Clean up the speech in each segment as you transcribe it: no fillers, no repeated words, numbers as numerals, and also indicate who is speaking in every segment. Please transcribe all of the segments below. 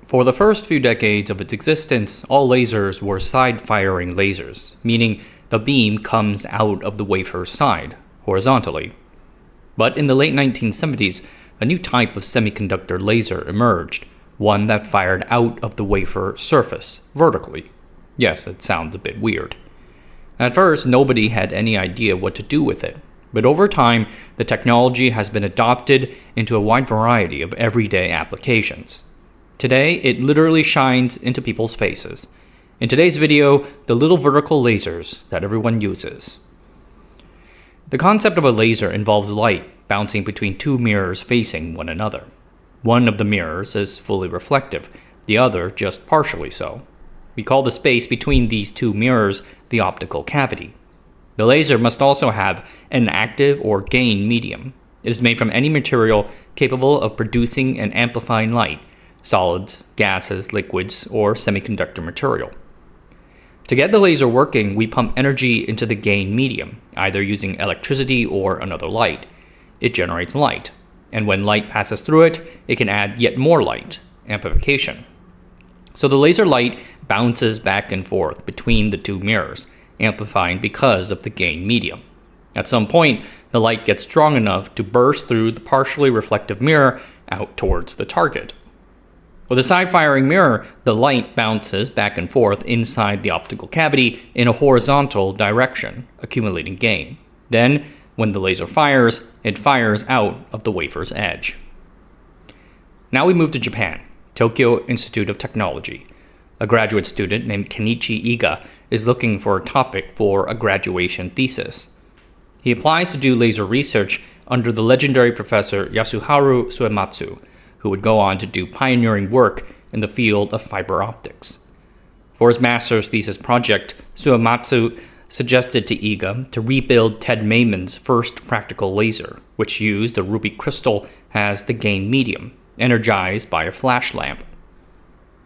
Speaker 1: For the first few decades of its existence, all lasers were side-firing lasers, meaning the beam comes out of the wafer's side, horizontally. But in the late 1970s, a new type of semiconductor laser emerged, one that fired out of the wafer surface, vertically. Yes, it sounds a bit weird. At first, nobody had any idea what to do with it, but over time, the technology has been adopted into a wide variety of everyday applications. Today, it literally shines into people's faces. In today's video, the little vertical lasers that everyone uses. The concept of a laser involves light bouncing between two mirrors facing one another. One of the mirrors is fully reflective, the other just partially so. We call the space between these two mirrors the optical cavity. The laser must also have an active or gain medium. It is made from any material capable of producing and amplifying light, solids, gases, liquids, or semiconductor material. To get the laser working, we pump energy into the gain medium, either using electricity or another light. It generates light, and when light passes through it, it can add yet more light, amplification. So the laser light bounces back and forth between the two mirrors, amplifying because of the gain medium. At some point, the light gets strong enough to burst through the partially reflective mirror out towards the target. With a side-firing mirror, the light bounces back and forth inside the optical cavity in a horizontal direction, accumulating gain. Then, when the laser fires, it fires out of the wafer's edge. Now we move to Japan, Tokyo Institute of Technology. A graduate student named Kenichi Iga is looking for a topic for a graduation thesis. He applies to do laser research under the legendary professor Yasuharu Suematsu, who would go on to do pioneering work in the field of fiber optics. For his master's thesis project, Suematsu suggested to Iga to rebuild Ted Maimon's first practical laser, which used a ruby crystal as the gain medium, energized by a flash lamp.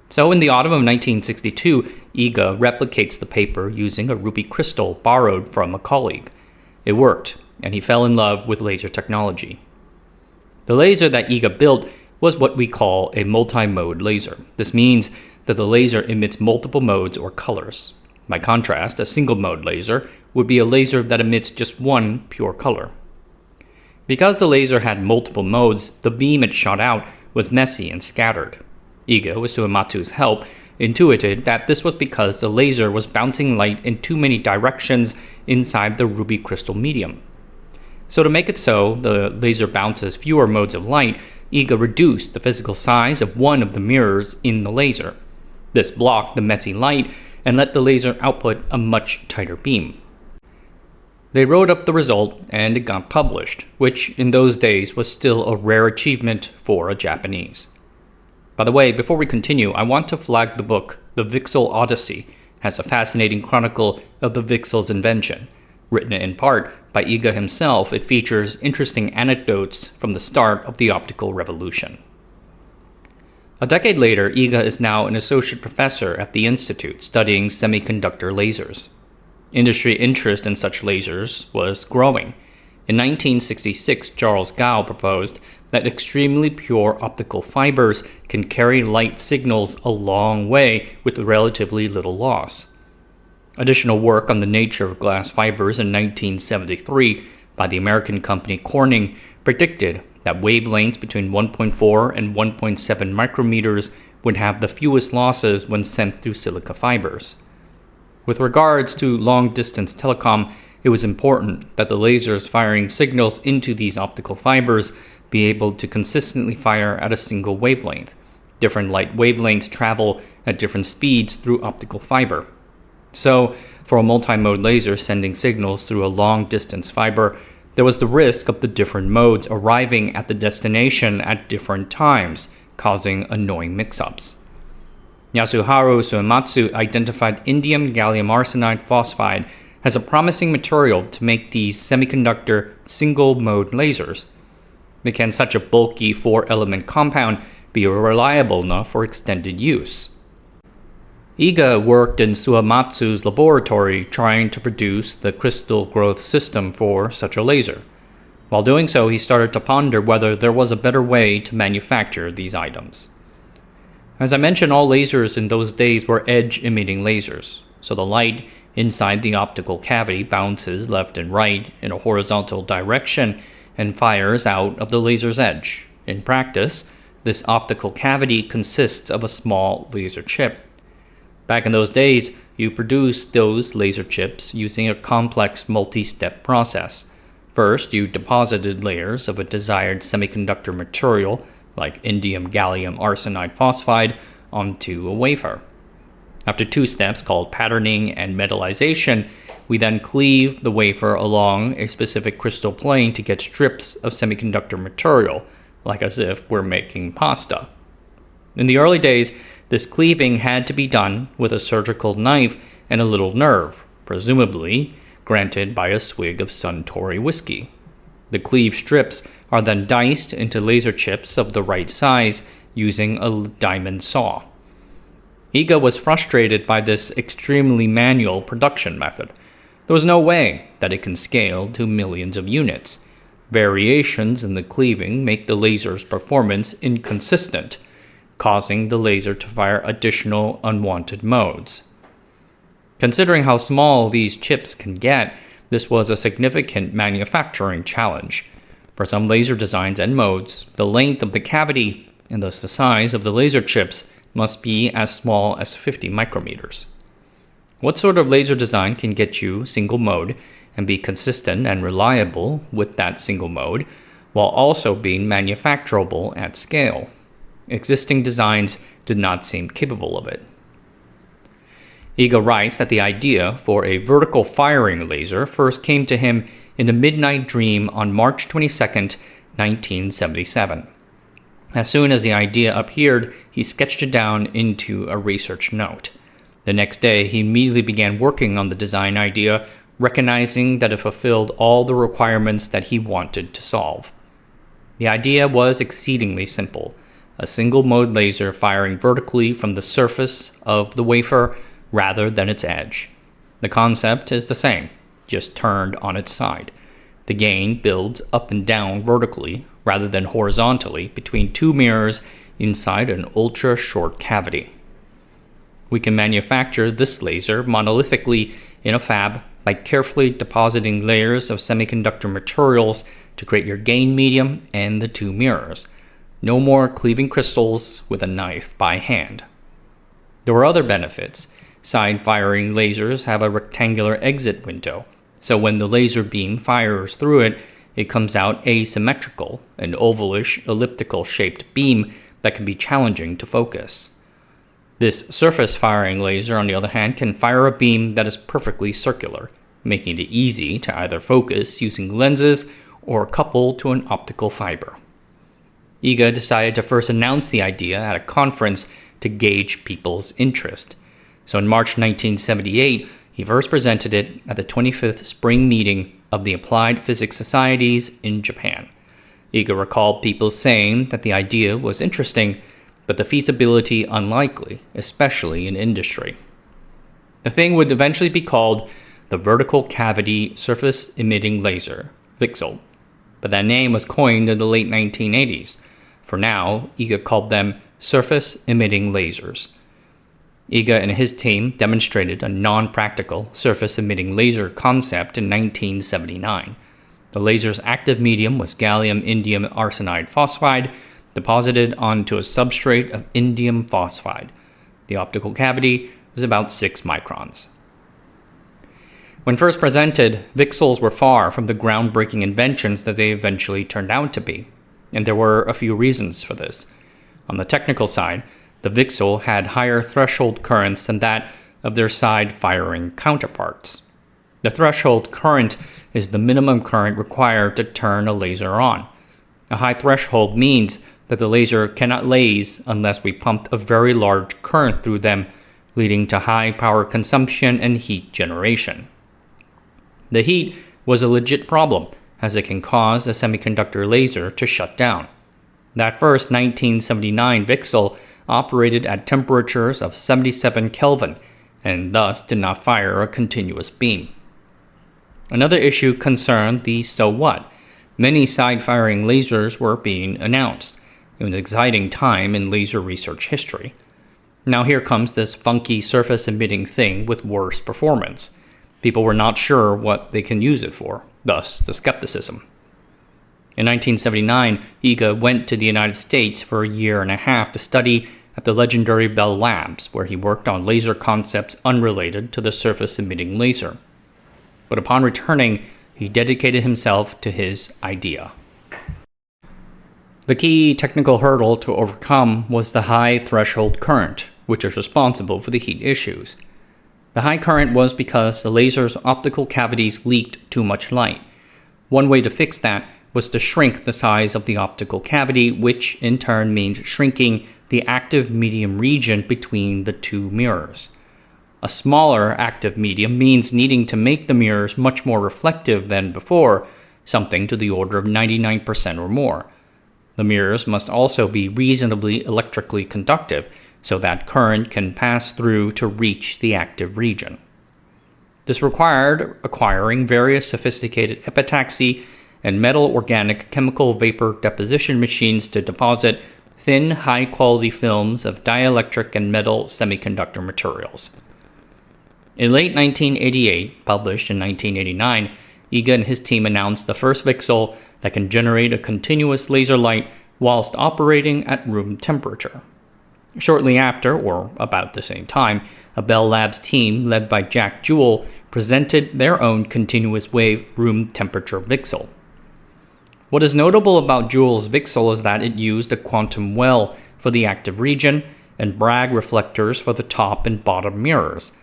Speaker 1: So in the autumn of 1962, Iga replicates the paper using a ruby crystal borrowed from a colleague. It worked, and he fell in love with laser technology. The laser that Iga built was what we call a multi-mode laser. This means that the laser emits multiple modes or colors. By contrast, a single-mode laser would be a laser that emits just one pure color. Because the laser had multiple modes, the beam it shot out was messy and scattered. Iga, with Suematsu's help, intuited that this was because the laser was bouncing light in too many directions inside the ruby crystal medium. So to make it so the laser bounces fewer modes of light, Iga reduced the physical size of one of the mirrors in the laser. This blocked the messy light and let the laser output a much tighter beam. They wrote up the result and it got published, which in those days was still a rare achievement for a Japanese. By the way, before we continue, I want to flag the book The VCSEL Odyssey as a fascinating chronicle of the VCSEL's invention. Written in part by Iga himself, it features interesting anecdotes from the start of the optical revolution. A decade later, Iga is now an associate professor at the institute studying semiconductor lasers. Industry interest in such lasers was growing. In 1966, Charles Gao proposed that extremely pure optical fibers can carry light signals a long way with relatively little loss. Additional work on the nature of glass fibers in 1973 by the American company Corning predicted that wavelengths between 1.4 and 1.7 micrometers would have the fewest losses when sent through silica fibers. With regards to long-distance telecom, it was important that the lasers firing signals into these optical fibers be able to consistently fire at a single wavelength. Different light wavelengths travel at different speeds through optical fiber. So, for a multi-mode laser sending signals through a long-distance fiber, there was the risk of the different modes arriving at the destination at different times, causing annoying mix-ups. Yasuharu Suematsu identified indium gallium arsenide phosphide as a promising material to make these semiconductor single-mode lasers. But can such a bulky 4-element compound be reliable enough for extended use? Iga worked in Suematsu's laboratory trying to produce the crystal growth system for such a laser. While doing so, he started to ponder whether there was a better way to manufacture these items. As I mentioned, all lasers in those days were edge-emitting lasers, so the light inside the optical cavity bounces left and right in a horizontal direction and fires out of the laser's edge. In practice, this optical cavity consists of a small laser chip. Back in those days, you produced those laser chips using a complex multi-step process. First, you deposited layers of a desired semiconductor material, like indium gallium arsenide phosphide, onto a wafer. After two steps called patterning and metallization, we then cleave the wafer along a specific crystal plane to get strips of semiconductor material, like as if we're making pasta. In the early days, this cleaving had to be done with a surgical knife and a little nerve, presumably granted by a swig of Suntory whiskey. The cleaved strips are then diced into laser chips of the right size using a diamond saw. Iga was frustrated by this extremely manual production method. There was no way that it can scale to millions of units. Variations in the cleaving make the laser's performance inconsistent, causing the laser to fire additional unwanted modes. Considering how small these chips can get, this was a significant manufacturing challenge. For some laser designs and modes, the length of the cavity and thus the size of the laser chips must be as small as 50 micrometers. What sort of laser design can get you single mode and be consistent and reliable with that single mode, while also being manufacturable at scale? Existing designs did not seem capable of it. Iga writes that the idea for a vertical firing laser first came to him in a midnight dream on March 22, 1977. As soon as the idea appeared, he sketched it down into a research note. The next day, he immediately began working on the design idea, recognizing that it fulfilled all the requirements that he wanted to solve. The idea was exceedingly simple: a single-mode laser firing vertically from the surface of the wafer rather than its edge. The concept is the same, just turned on its side. The gain builds up and down vertically rather than horizontally between two mirrors inside an ultra-short cavity. We can manufacture this laser monolithically in a fab by carefully depositing layers of semiconductor materials to create your gain medium and the two mirrors. No more cleaving crystals with a knife by hand. There were other benefits. Side-firing lasers have a rectangular exit window, so when the laser beam fires through it, it comes out asymmetrical, an ovalish, elliptical-shaped beam that can be challenging to focus. This surface-firing laser, on the other hand, can fire a beam that is perfectly circular, making it easy to either focus using lenses or couple to an optical fiber. Iga decided to first announce the idea at a conference to gauge people's interest. So in March 1978, he first presented it at the 25th Spring Meeting of the Applied Physics Societies in Japan. Iga recalled people saying that the idea was interesting, but the feasibility unlikely, especially in industry. The thing would eventually be called the Vertical Cavity Surface Emitting Laser, VCSEL, but that name was coined in the late 1980s. For now, Iga called them Surface Emitting Lasers. Iga and his team demonstrated a non-practical surface-emitting laser concept in 1979. The laser's active medium was gallium indium arsenide phosphide, deposited onto a substrate of indium phosphide. The optical cavity was about 6 microns. When first presented, VCSELs were far from the groundbreaking inventions that they eventually turned out to be, and there were a few reasons for this. On the technical side, the VCSEL had higher threshold currents than that of their side-firing counterparts. The threshold current is the minimum current required to turn a laser on. A high threshold means that the laser cannot laze unless we pumped a very large current through them, leading to high power consumption and heat generation. The heat was a legit problem, as it can cause a semiconductor laser to shut down. That first 1979 VCSEL operated at temperatures of 77 Kelvin and thus did not fire a continuous beam. Another issue concerned the so what. Many side-firing lasers were being announced. It was an exciting time in laser research history. Now here comes this funky surface-emitting thing with worse performance. People were not sure what they can use it for, thus the skepticism. In 1979, Iga went to the United States for a year and a half to study at the legendary Bell Labs, where he worked on laser concepts unrelated to the surface-emitting laser. But upon returning, he dedicated himself to his idea. The key technical hurdle to overcome was the high threshold current, which is responsible for the heat issues. The high current was because the laser's optical cavities leaked too much light. One way to fix that was to shrink the size of the optical cavity, which in turn means shrinking the active medium region between the two mirrors. A smaller active medium means needing to make the mirrors much more reflective than before, something to the order of 99% or more. The mirrors must also be reasonably electrically conductive, so that current can pass through to reach the active region. This required acquiring various sophisticated epitaxy and metal organic chemical vapor deposition machines to deposit thin, high-quality films of dielectric and metal semiconductor materials. In late 1988, published in 1989, Iga and his team announced the first VCSEL that can generate a continuous laser light whilst operating at room temperature. Shortly after, or about the same time, a Bell Labs team led by Jack Jewell presented their own continuous wave room temperature VCSEL. What is notable about Jewell's VCSEL is that it used a quantum well for the active region and Bragg reflectors for the top and bottom mirrors.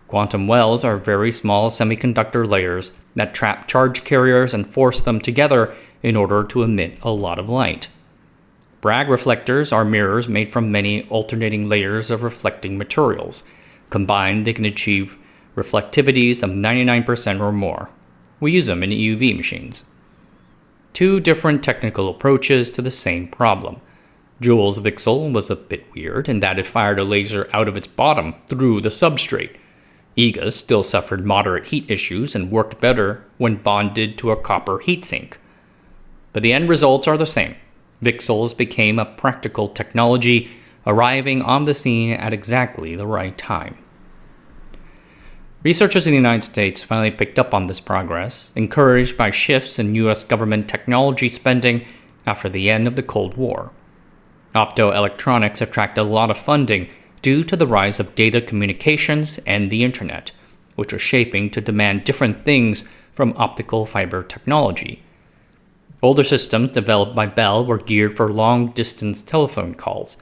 Speaker 1: Quantum wells are very small semiconductor layers that trap charge carriers and force them together in order to emit a lot of light. Bragg reflectors are mirrors made from many alternating layers of reflecting materials. Combined, they can achieve reflectivities of 99% or more. We use them in EUV machines. Two different technical approaches to the same problem. Jewell's VCSEL was a bit weird in that it fired a laser out of its bottom through the substrate. Iga's still suffered moderate heat issues and worked better when bonded to a copper heatsink. But the end results are the same. VCSELs became a practical technology, arriving on the scene at exactly the right time. Researchers in the United States finally picked up on this progress, encouraged by shifts in U.S. government technology spending after the end of the Cold War. Optoelectronics attracted a lot of funding due to the rise of data communications and the internet, which was shaping to demand different things from optical fiber technology. Older systems developed by Bell were geared for long-distance telephone calls,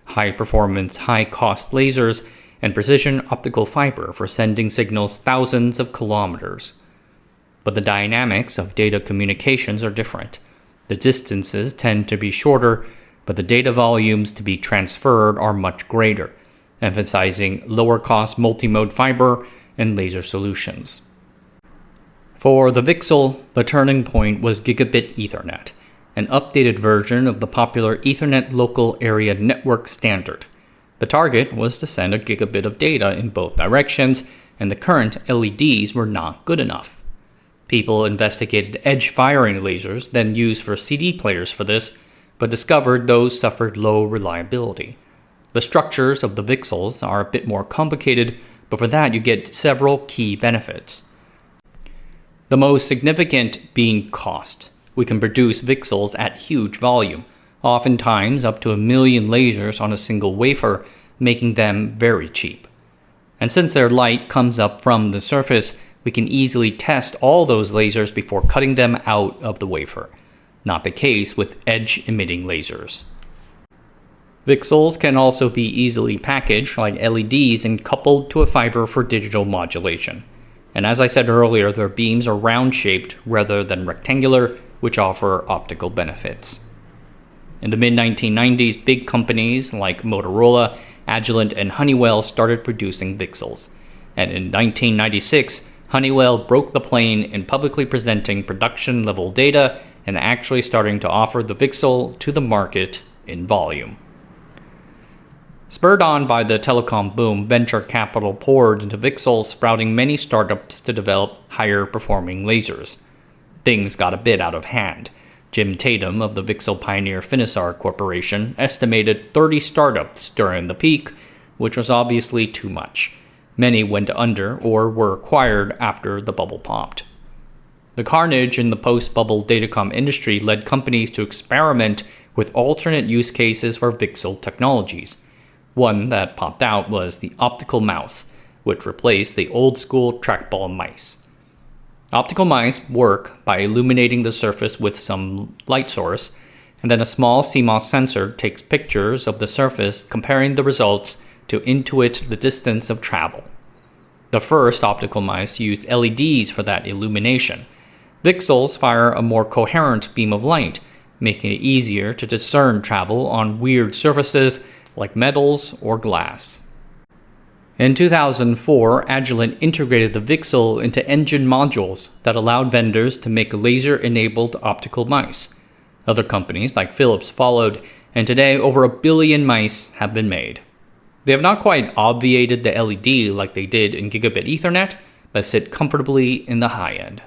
Speaker 1: high-performance, high-cost lasers, and precision optical fiber for sending signals thousands of kilometers. But the dynamics of data communications are different. The distances tend to be shorter, but the data volumes to be transferred are much greater, emphasizing lower-cost multimode fiber and laser solutions. For the VCSEL, the turning point was Gigabit Ethernet, an updated version of the popular Ethernet Local Area Network standard. The target was to send a gigabit of data in both directions, and the current LEDs were not good enough. People investigated edge-firing lasers, then used for CD players for this, but discovered those suffered low reliability. The structures of the VCSELs are a bit more complicated, but for that you get several key benefits. The most significant being cost. We can produce VCSELs at huge volume, oftentimes up to 1 million lasers on a single wafer, making them very cheap. And since their light comes up from the surface, we can easily test all those lasers before cutting them out of the wafer. Not the case with edge-emitting lasers. VCSELs can also be easily packaged like LEDs and coupled to a fiber for digital modulation. And as I said earlier, their beams are round-shaped rather than rectangular, which offer optical benefits. In the mid-1990s, big companies like Motorola, Agilent, and Honeywell started producing VCSELs. And in 1996, Honeywell broke the plane in publicly presenting production-level data and actually starting to offer the VCSEL to the market in volume. Spurred on by the telecom boom, venture capital poured into VCSELs, sprouting many startups to develop higher-performing lasers. Things got a bit out of hand. Jim Tatum of the VCSEL pioneer Finisar Corporation estimated 30 startups during the peak, which was obviously too much. Many went under or were acquired after the bubble popped. The carnage in the post-bubble datacom industry led companies to experiment with alternate use cases for VCSEL technologies. One that popped out was the optical mouse, which replaced the old-school trackball mice. Optical mice work by illuminating the surface with some light source, and then a small CMOS sensor takes pictures of the surface, comparing the results to intuit the distance of travel. The first optical mice used LEDs for that illumination. VCSELs fire a more coherent beam of light, making it easier to discern travel on weird surfaces like metals or glass. In 2004, Agilent integrated the VCSEL into engine modules that allowed vendors to make laser-enabled optical mice. Other companies like Philips followed, and today over 1 billion mice have been made. They have not quite obviated the LED like they did in gigabit Ethernet, but sit comfortably in the high end.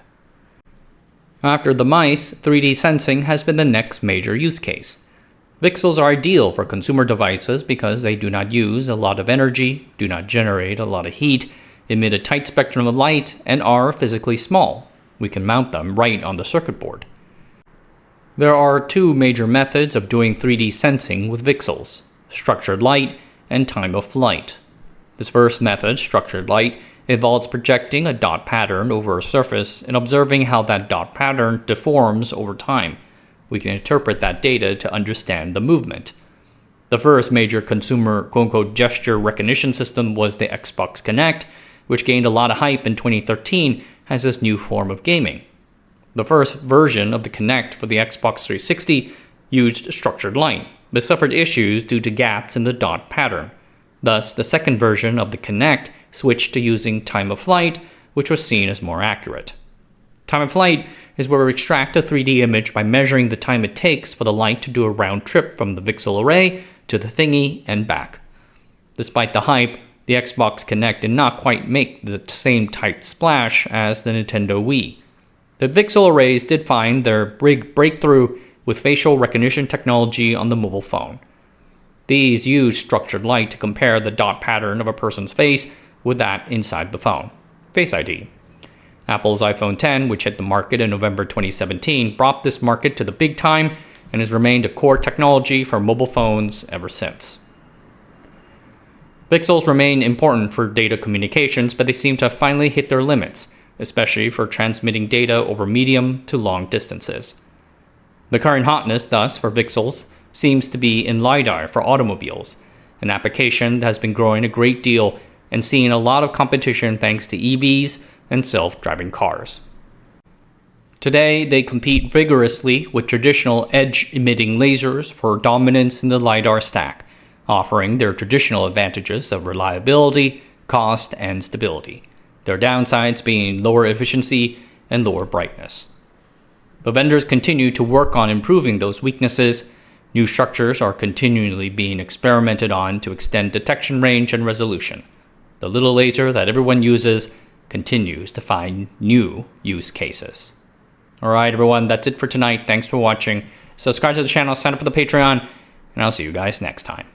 Speaker 1: After the mice, 3D sensing has been the next major use case. VCSELs are ideal for consumer devices because they do not use a lot of energy, do not generate a lot of heat, emit a tight spectrum of light, and are physically small. We can mount them right on the circuit board. There are two major methods of doing 3D sensing with VCSELs: structured light and time of flight. This first method, structured light, involves projecting a dot pattern over a surface and observing how that dot pattern deforms over time. We can interpret that data to understand the movement. The first major consumer quote-unquote gesture recognition system was the Xbox Kinect, which gained a lot of hype in 2013 as this new form of gaming. The first version of the Kinect for the Xbox 360 used structured light, but suffered issues due to gaps in the dot pattern. Thus, the second version of the Kinect switched to using time of flight, which was seen as more accurate. Time of flight is where we extract a 3D image by measuring the time it takes for the light to do a round trip from the VCSEL array to the thingy and back. Despite the hype, the Xbox Kinect did not quite make the same tight splash as the Nintendo Wii. The VCSEL arrays did find their big breakthrough with facial recognition technology on the mobile phone. These use structured light to compare the dot pattern of a person's face with that inside the phone. Face ID. Apple's iPhone X, which hit the market in November 2017, brought this market to the big time and has remained a core technology for mobile phones ever since. VCSELs remain important for data communications, but they seem to have finally hit their limits, especially for transmitting data over medium to long distances. The current hotness, thus, for VCSELs seems to be in LiDAR for automobiles, an application that has been growing a great deal and seeing a lot of competition thanks to EVs and self-driving cars. Today, they compete vigorously with traditional edge-emitting lasers for dominance in the LiDAR stack, offering their traditional advantages of reliability, cost, and stability, their downsides being lower efficiency and lower brightness. But vendors continue to work on improving those weaknesses. New structures are continually being experimented on to extend detection range and resolution. The little laser that everyone uses continues to find new use cases. Alright everyone, that's it for tonight. Thanks for watching. Subscribe to the channel, sign up for the Patreon, and I'll see you guys next time.